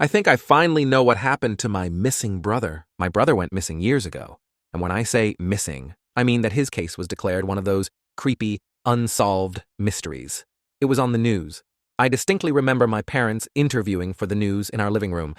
I think I finally know what happened to my missing brother. My brother went missing years ago. And when I say missing, I mean that his case was declared one of those creepy, unsolved mysteries. It was on the news. I distinctly remember my parents interviewing for the news in our living room.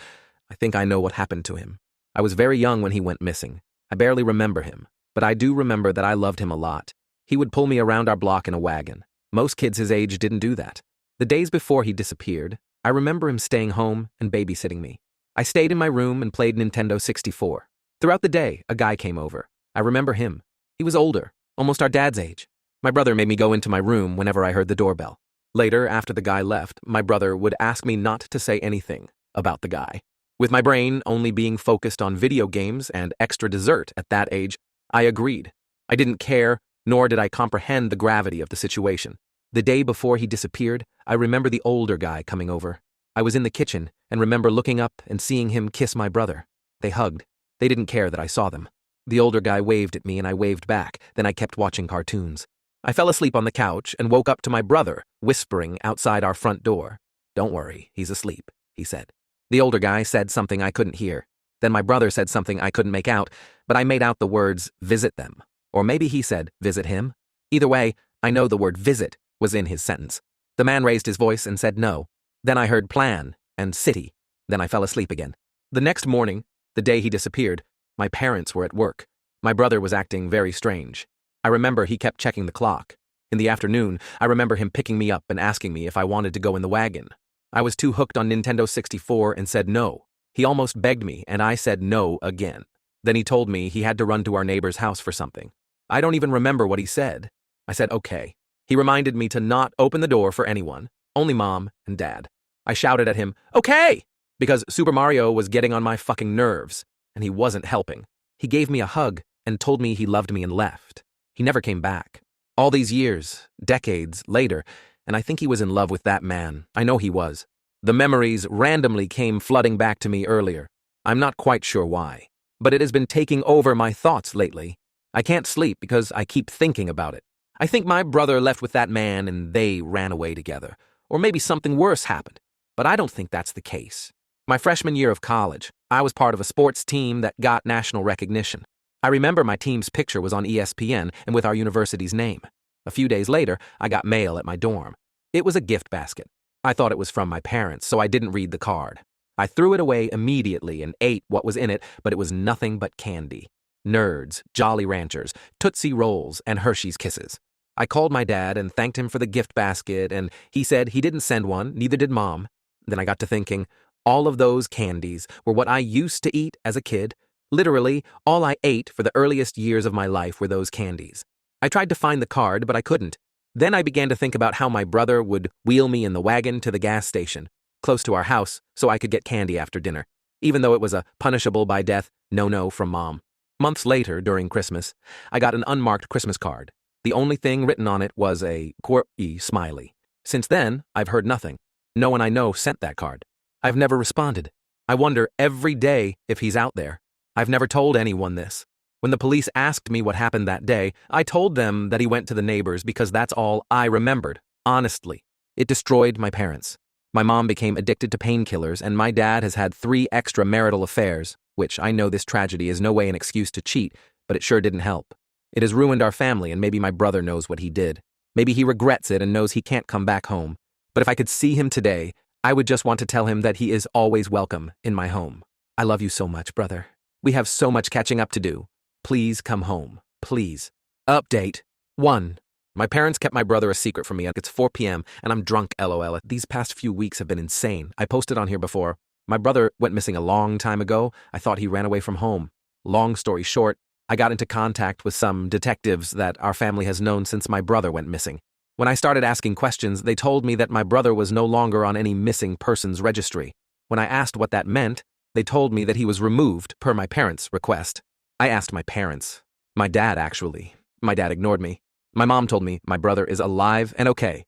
I think I know what happened to him. I was very young when he went missing. I barely remember him, but I do remember that I loved him a lot. He would pull me around our block in a wagon. Most kids his age didn't do that. The days before he disappeared, I remember him staying home and babysitting me. I stayed in my room and played Nintendo 64. Throughout the day, a guy came over. I remember him. He was older, almost our dad's age. My brother made me go into my room whenever I heard the doorbell. Later, after the guy left, my brother would ask me not to say anything about the guy. With my brain only being focused on video games and extra dessert at that age, I agreed. I didn't care, nor did I comprehend the gravity of the situation. The day before he disappeared, I remember the older guy coming over. I was in the kitchen and remember looking up and seeing him kiss my brother. They hugged. They didn't care that I saw them. The older guy waved at me and I waved back, then I kept watching cartoons. I fell asleep on the couch and woke up to my brother whispering outside our front door. "Don't worry, he's asleep," he said. The older guy said something I couldn't hear. Then my brother said something I couldn't make out, but I made out the words, "visit them." Or maybe he said, "visit him." Either way, I know the word visit was in his sentence. The man raised his voice and said no. Then I heard plan and city. Then I fell asleep again. The next morning, the day he disappeared, my parents were at work. My brother was acting very strange. I remember he kept checking the clock. In the afternoon, I remember him picking me up and asking me if I wanted to go in the wagon. I was too hooked on Nintendo 64 and said no. He almost begged me, and I said no again. Then he told me he had to run to our neighbor's house for something. I don't even remember what he said. I said okay. He reminded me to not open the door for anyone, only Mom and Dad. I shouted at him, "Okay!" because Super Mario was getting on my fucking nerves, and he wasn't helping. He gave me a hug and told me he loved me and left. He never came back. All these years, decades later, and I think he was in love with that man. I know he was. The memories randomly came flooding back to me earlier. I'm not quite sure why, but it has been taking over my thoughts lately. I can't sleep because I keep thinking about it. I think my brother left with that man and they ran away together. Or maybe something worse happened, but I don't think that's the case. My freshman year of college, I was part of a sports team that got national recognition. I remember my team's picture was on ESPN and with our university's name. A few days later, I got mail at my dorm. It was a gift basket. I thought it was from my parents, so I didn't read the card. I threw it away immediately and ate what was in it, but it was nothing but candy. Nerds, Jolly Ranchers, Tootsie Rolls, and Hershey's Kisses. I called my dad and thanked him for the gift basket, and he said he didn't send one, neither did Mom. Then I got to thinking, all of those candies were what I used to eat as a kid. Literally, all I ate for the earliest years of my life were those candies. I tried to find the card, but I couldn't. Then I began to think about how my brother would wheel me in the wagon to the gas station, close to our house, so I could get candy after dinner, even though it was a punishable by death no from Mom. Months later, during Christmas, I got an unmarked Christmas card. The only thing written on it was a __ smiley. Since then, I've heard nothing. No one I know sent that card. I've never responded. I wonder every day if he's out there. I've never told anyone this. When the police asked me what happened that day, I told them that he went to the neighbors because that's all I remembered, honestly. It destroyed my parents. My mom became addicted to painkillers, and my dad has had 3 extramarital affairs, which I know this tragedy is no way an excuse to cheat, but it sure didn't help. It has ruined our family, and maybe my brother knows what he did. Maybe he regrets it and knows he can't come back home. But if I could see him today, I would just want to tell him that he is always welcome in my home. I love you so much, brother. We have so much catching up to do. Please come home. Please. Update. 1. My parents kept my brother a secret from me. It's 4 p.m. and I'm drunk, LOL. These past few weeks have been insane. I posted on here before. My brother went missing a long time ago. I thought he ran away from home. Long story short, I got into contact with some detectives that our family has known since my brother went missing. When I started asking questions, they told me that my brother was no longer on any missing persons registry. When I asked what that meant, they told me that he was removed per my parents' request. I asked my parents. My dad, actually. My dad ignored me. My mom told me my brother is alive and okay.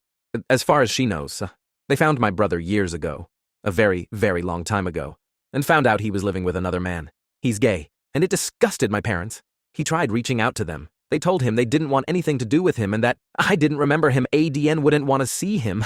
As far as she knows. They found my brother years ago. A very, very long time ago. And found out he was living with another man. He's gay. And it disgusted my parents. He tried reaching out to them. They told him they didn't want anything to do with him and that I didn't remember him. ADN wouldn't want to see him.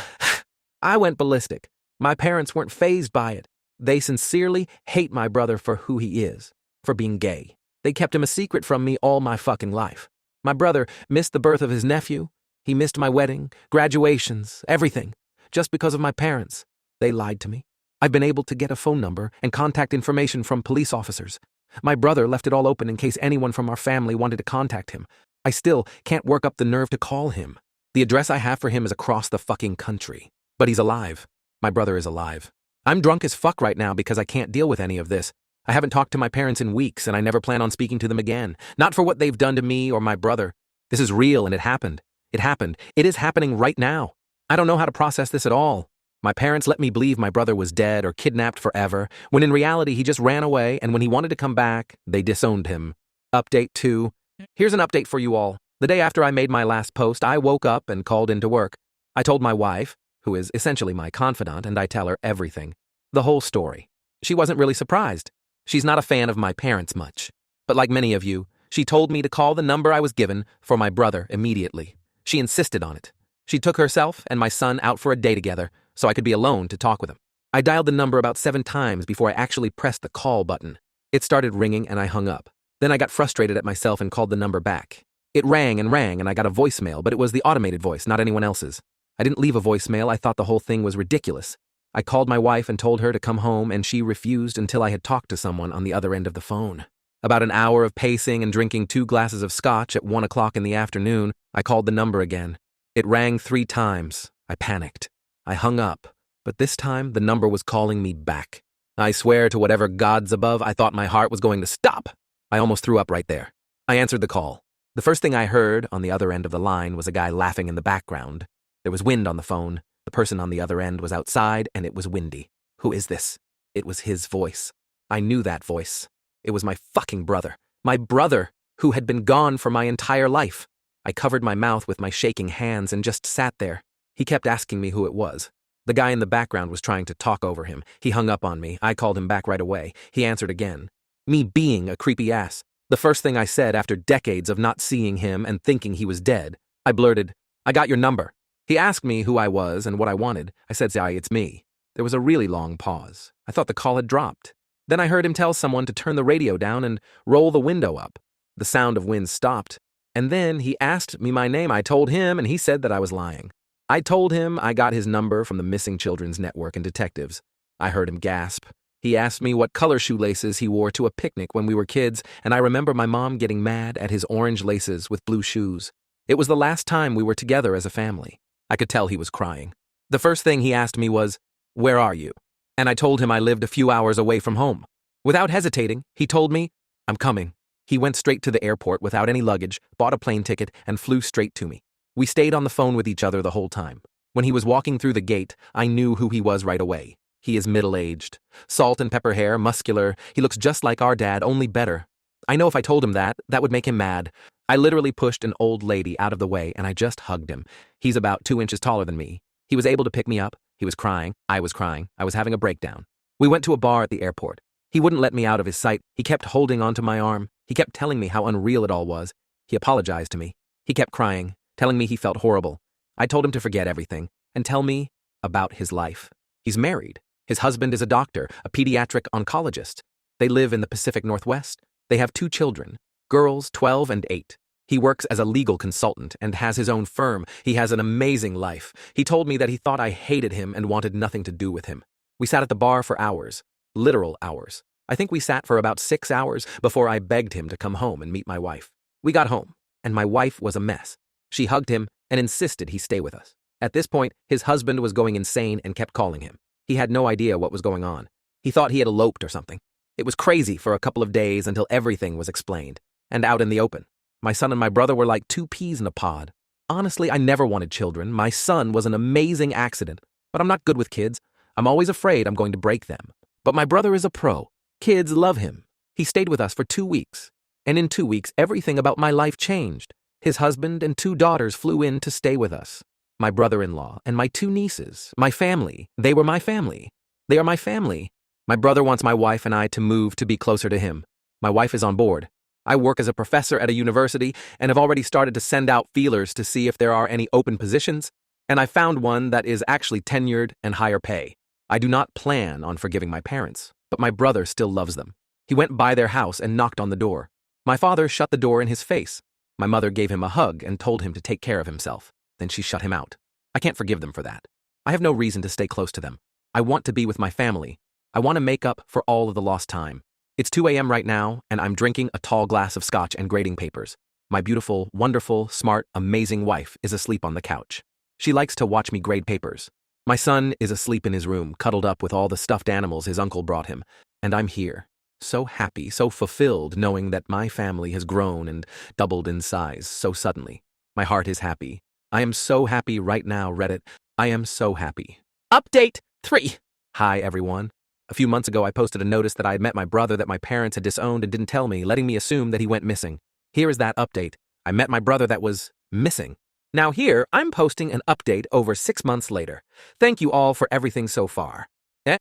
I went ballistic. My parents weren't fazed by it. They sincerely hate my brother for who he is, for being gay. They kept him a secret from me all my fucking life. My brother missed the birth of his nephew. He missed my wedding, graduations, everything, just because of my parents. They lied to me. I've been able to get a phone number and contact information from police officers. My brother left it all open in case anyone from our family wanted to contact him. I still can't work up the nerve to call him. The address I have for him is across the fucking country. But he's alive. My brother is alive. I'm drunk as fuck right now because I can't deal with any of this. I haven't talked to my parents in weeks, and I never plan on speaking to them again. Not for what they've done to me or my brother. This is real, and it happened. It happened. It is happening right now. I don't know how to process this at all. My parents let me believe my brother was dead or kidnapped forever, when in reality he just ran away, and when he wanted to come back, they disowned him. Update 2. Here's an update for you all. The day after I made my last post, I woke up and called into work. I told my wife, who is essentially my confidant, and I tell her everything. The whole story. She wasn't really surprised. She's not a fan of my parents much. But like many of you, she told me to call the number I was given for my brother immediately. She insisted on it. She took herself and my son out for a day together, so I could be alone to talk with him. I dialed the number about 7 times before I actually pressed the call button. It started ringing and I hung up. Then I got frustrated at myself and called the number back. It rang and I got a voicemail, but it was the automated voice, not anyone else's. I didn't leave a voicemail. I thought the whole thing was ridiculous. I called my wife and told her to come home, and she refused until I had talked to someone on the other end of the phone. About an hour of pacing and drinking 2 glasses of scotch at 1 o'clock in the afternoon, I called the number again. It rang 3 times. I panicked. I hung up, but this time the number was calling me back. I swear to whatever gods above, I thought my heart was going to stop. I almost threw up right there. I answered the call. The first thing I heard on the other end of the line was a guy laughing in the background. There was wind on the phone. The person on the other end was outside, and it was windy. Who is this? It was his voice. I knew that voice. It was my fucking brother. My brother, who had been gone for my entire life. I covered my mouth with my shaking hands and just sat there. He kept asking me who it was. The guy in the background was trying to talk over him. He hung up on me. I called him back right away. He answered again. Me being a creepy ass. The first thing I said after decades of not seeing him and thinking he was dead, I blurted, "I got your number." He asked me who I was and what I wanted. I said, it's me." There was a really long pause. I thought the call had dropped. Then I heard him tell someone to turn the radio down and roll the window up. The sound of wind stopped. And then he asked me my name. I told him, and he said that I was lying. I told him I got his number from the Missing Children's Network and detectives. I heard him gasp. He asked me what color shoelaces he wore to a picnic when we were kids, and I remember my mom getting mad at his orange laces with blue shoes. It was the last time we were together as a family. I could tell he was crying. The first thing he asked me was, "Where are you?" And I told him I lived a few hours away from home. Without hesitating, he told me, "I'm coming." He went straight to the airport without any luggage, bought a plane ticket, and flew straight to me. We stayed on the phone with each other the whole time. When he was walking through the gate, I knew who he was right away. He is middle-aged. Salt and pepper hair, muscular. He looks just like our dad, only better. I know if I told him that would make him mad. I literally pushed an old lady out of the way and I just hugged him. He's about 2 inches taller than me. He was able to pick me up. He was crying. I was crying. I was having a breakdown. We went to a bar at the airport. He wouldn't let me out of his sight. He kept holding onto my arm. He kept telling me how unreal it all was. He apologized to me. He kept crying, telling me he felt horrible. I told him to forget everything and tell me about his life. He's married. His husband is a doctor, a pediatric oncologist. They live in the Pacific Northwest. They have 2 children, girls 12 and 8. He works as a legal consultant and has his own firm. He has an amazing life. He told me that he thought I hated him and wanted nothing to do with him. We sat at the bar for hours, literal hours. I think we sat for about 6 hours before I begged him to come home and meet my wife. We got home, and my wife was a mess. She hugged him and insisted he stay with us. At this point, his husband was going insane and kept calling him. He had no idea what was going on. He thought he had eloped or something. It was crazy for a couple of days until everything was explained and out in the open. My son and my brother were like 2 peas in a pod. Honestly, I never wanted children. My son was an amazing accident, but I'm not good with kids. I'm always afraid I'm going to break them. But my brother is a pro. Kids love him. He stayed with us for 2 weeks. And in 2 weeks, everything about my life changed. His husband and 2 daughters flew in to stay with us. My brother-in-law and my 2 nieces, my family, they were my family. They are my family. My brother wants my wife and I to move to be closer to him. My wife is on board. I work as a professor at a university and have already started to send out feelers to see if there are any open positions, and I found one that is actually tenured and higher pay. I do not plan on forgiving my parents, but my brother still loves them. He went by their house and knocked on the door. My father shut the door in his face. My mother gave him a hug and told him to take care of himself. Then she shut him out. I can't forgive them for that. I have no reason to stay close to them. I want to be with my family. I want to make up for all of the lost time. It's 2 a.m. right now, and I'm drinking a tall glass of scotch and grading papers. My beautiful, wonderful, smart, amazing wife is asleep on the couch. She likes to watch me grade papers. My son is asleep in his room, cuddled up with all the stuffed animals his uncle brought him. And I'm here, so happy, so fulfilled, knowing that my family has grown and doubled in size so suddenly. My heart is happy. I am so happy right now, Reddit. I am so happy. Update 3. Hi, everyone. A few months ago, I posted a notice that I had met my brother that my parents had disowned and didn't tell me, letting me assume that he went missing. Here is that update. I met my brother that was missing. Now here, I'm posting an update over 6 months later. Thank you all for everything so far.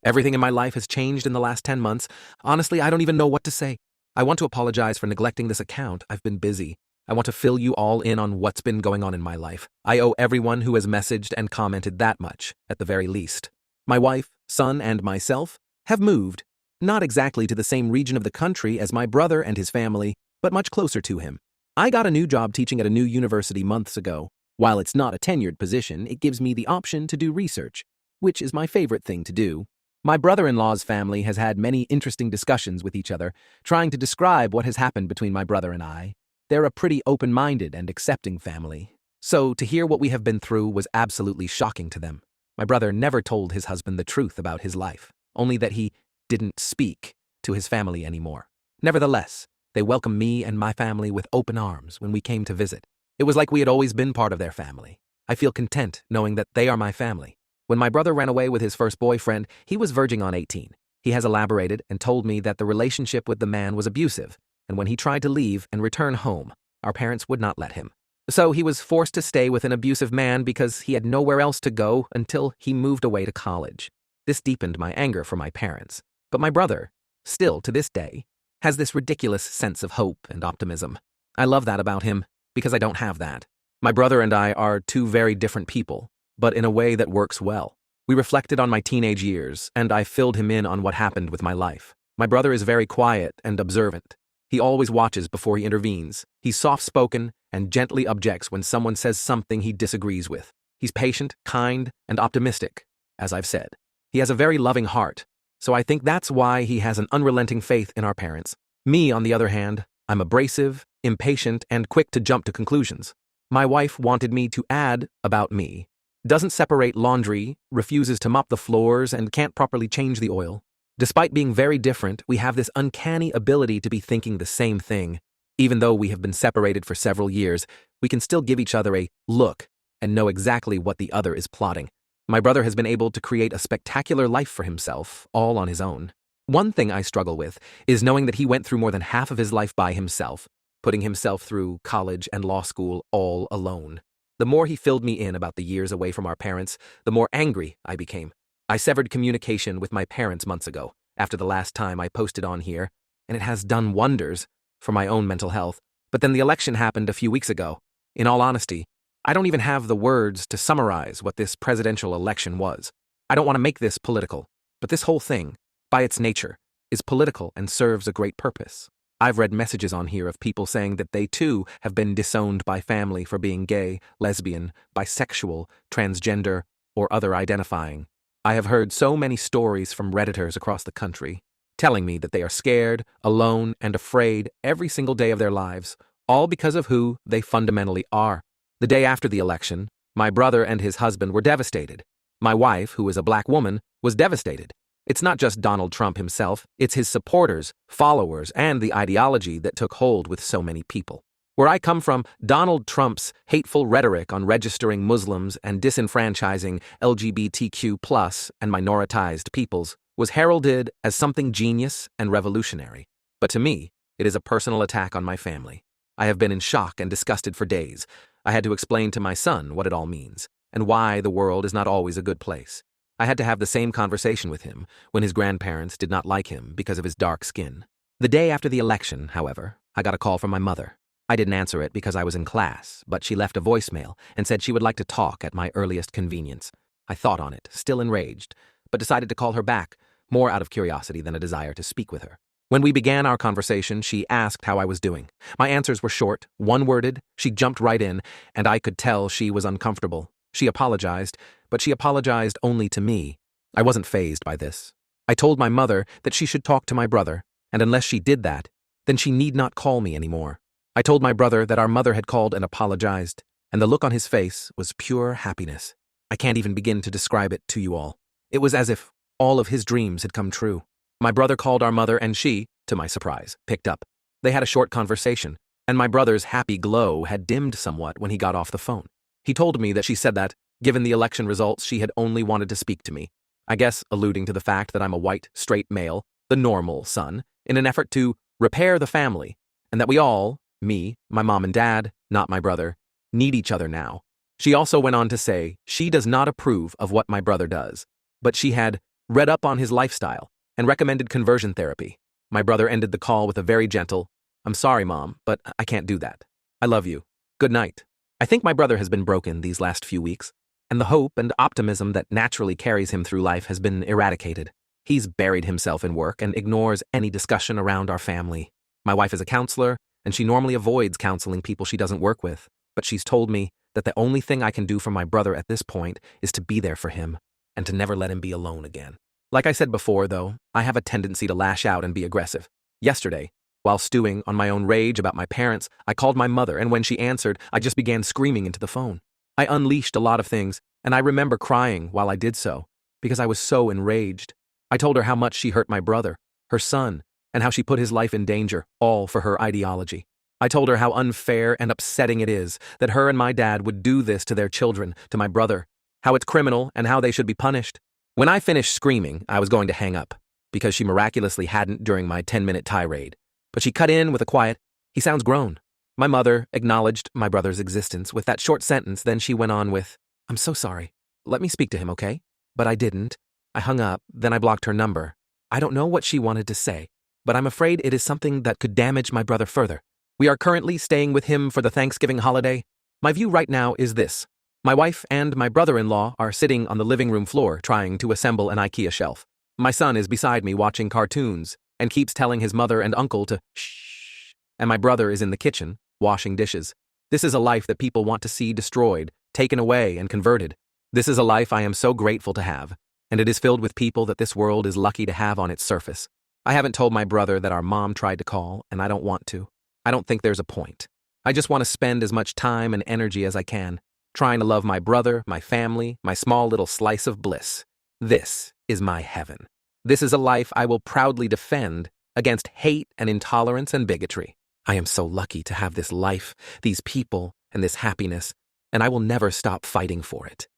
Everything in my life has changed in the last 10 months. Honestly, I don't even know what to say. I want to apologize for neglecting this account. I've been busy. I want to fill you all in on what's been going on in my life. I owe everyone who has messaged and commented that much, at the very least. My wife, son, and myself have moved, not exactly to the same region of the country as my brother and his family, but much closer to him. I got a new job teaching at a new university months ago. While it's not a tenured position, it gives me the option to do research, which is my favorite thing to do. My brother-in-law's family has had many interesting discussions with each other, trying to describe what has happened between my brother and I. They're a pretty open-minded and accepting family. So to hear what we have been through was absolutely shocking to them. My brother never told his husband the truth about his life, only that he didn't speak to his family anymore. Nevertheless, they welcomed me and my family with open arms when we came to visit. It was like we had always been part of their family. I feel content knowing that they are my family. When my brother ran away with his first boyfriend, he was verging on 18. He has elaborated and told me that the relationship with the man was abusive, and when he tried to leave and return home, our parents would not let him. So he was forced to stay with an abusive man because he had nowhere else to go until he moved away to college. This deepened my anger for my parents. But my brother, still to this day, has this ridiculous sense of hope and optimism. I love that about him because I don't have that. My brother and I are two very different people, but in a way that works well. We reflected on my teenage years, and I filled him in on what happened with my life. My brother is very quiet and observant. He always watches before he intervenes. He's soft-spoken and gently objects when someone says something he disagrees with. He's patient, kind, and optimistic, as I've said. He has a very loving heart, so I think that's why he has an unrelenting faith in our parents. Me, on the other hand, I'm abrasive, impatient, and quick to jump to conclusions. My wife wanted me to add about me. Doesn't separate laundry, refuses to mop the floors, and can't properly change the oil. Despite being very different, we have this uncanny ability to be thinking the same thing. Even though we have been separated for several years, we can still give each other a look and know exactly what the other is plotting. My brother has been able to create a spectacular life for himself, all on his own. One thing I struggle with is knowing that he went through more than half of his life by himself, putting himself through college and law school all alone. The more he filled me in about the years away from our parents, the more angry I became. I severed communication with my parents months ago, after the last time I posted on here, and it has done wonders for my own mental health. But then the election happened a few weeks ago. In all honesty, I don't even have the words to summarize what this presidential election was. I don't want to make this political, but this whole thing, by its nature, is political and serves a great purpose. I've read messages on here of people saying that they too have been disowned by family for being gay, lesbian, bisexual, transgender, or other identifying. I have heard so many stories from Redditors across the country, telling me that they are scared, alone, and afraid every single day of their lives, all because of who they fundamentally are. The day after the election, my brother and his husband were devastated. My wife, who is a black woman, was devastated. It's not just Donald Trump himself, it's his supporters, followers, and the ideology that took hold with so many people. Where I come from, Donald Trump's hateful rhetoric on registering Muslims and disenfranchising LGBTQ+ and minoritized peoples was heralded as something genius and revolutionary. But to me, it is a personal attack on my family. I have been in shock and disgusted for days. I had to explain to my son what it all means, and why the world is not always a good place. I had to have the same conversation with him when his grandparents did not like him because of his dark skin. The day after the election, however, I got a call from my mother. I didn't answer it because I was in class, but she left a voicemail and said she would like to talk at my earliest convenience. I thought on it, still enraged, but decided to call her back, more out of curiosity than a desire to speak with her. When we began our conversation, she asked how I was doing. My answers were short, one-worded. She jumped right in, and I could tell she was uncomfortable. She apologized, but she apologized only to me. I wasn't fazed by this. I told my mother that she should talk to my brother, and unless she did that, then she need not call me anymore. I told my brother that our mother had called and apologized, and the look on his face was pure happiness. I can't even begin to describe it to you all. It was as if all of his dreams had come true. My brother called our mother and she, to my surprise, picked up. They had a short conversation, and my brother's happy glow had dimmed somewhat when he got off the phone. He told me that she said that, given the election results, she had only wanted to speak to me. I guess alluding to the fact that I'm a white, straight male, the normal son, in an effort to repair the family, and that we all, me, my mom and dad, not my brother, need each other now. She also went on to say she does not approve of what my brother does, but she had read up on his lifestyle and recommended conversion therapy. My brother ended the call with a very gentle, "I'm sorry, Mom, but I can't do that. I love you. Good night." I think my brother has been broken these last few weeks, and the hope and optimism that naturally carries him through life has been eradicated. He's buried himself in work and ignores any discussion around our family. My wife is a counselor, and she normally avoids counseling people she doesn't work with, but she's told me that the only thing I can do for my brother at this point is to be there for him and to never let him be alone again. Like I said before, though, I have a tendency to lash out and be aggressive. Yesterday, while stewing on my own rage about my parents, I called my mother, and when she answered, I just began screaming into the phone. I unleashed a lot of things, and I remember crying while I did so, because I was so enraged. I told her how much she hurt my brother, her son, and how she put his life in danger, all for her ideology. I told her how unfair and upsetting it is that her and my dad would do this to their children, to my brother, how it's criminal and how they should be punished. When I finished screaming, I was going to hang up, because she miraculously hadn't during my 10-minute tirade. But she cut in with a quiet, "He sounds grown." My mother acknowledged my brother's existence with that short sentence, then she went on with, "I'm so sorry. Let me speak to him, okay?" But I didn't. I hung up, then I blocked her number. I don't know what she wanted to say, but I'm afraid it is something that could damage my brother further. We are currently staying with him for the Thanksgiving holiday. My view right now is this. My wife and my brother-in-law are sitting on the living room floor trying to assemble an IKEA shelf. My son is beside me watching cartoons and keeps telling his mother and uncle to shh, and my brother is in the kitchen washing dishes. This is a life that people want to see destroyed, taken away, and converted. This is a life I am so grateful to have, and it is filled with people that this world is lucky to have on its surface. I haven't told my brother that our mom tried to call, and I don't want to. I don't think there's a point. I just want to spend as much time and energy as I can, trying to love my brother, my family, my small little slice of bliss. This is my heaven. This is a life I will proudly defend against hate and intolerance and bigotry. I am so lucky to have this life, these people, and this happiness, and I will never stop fighting for it.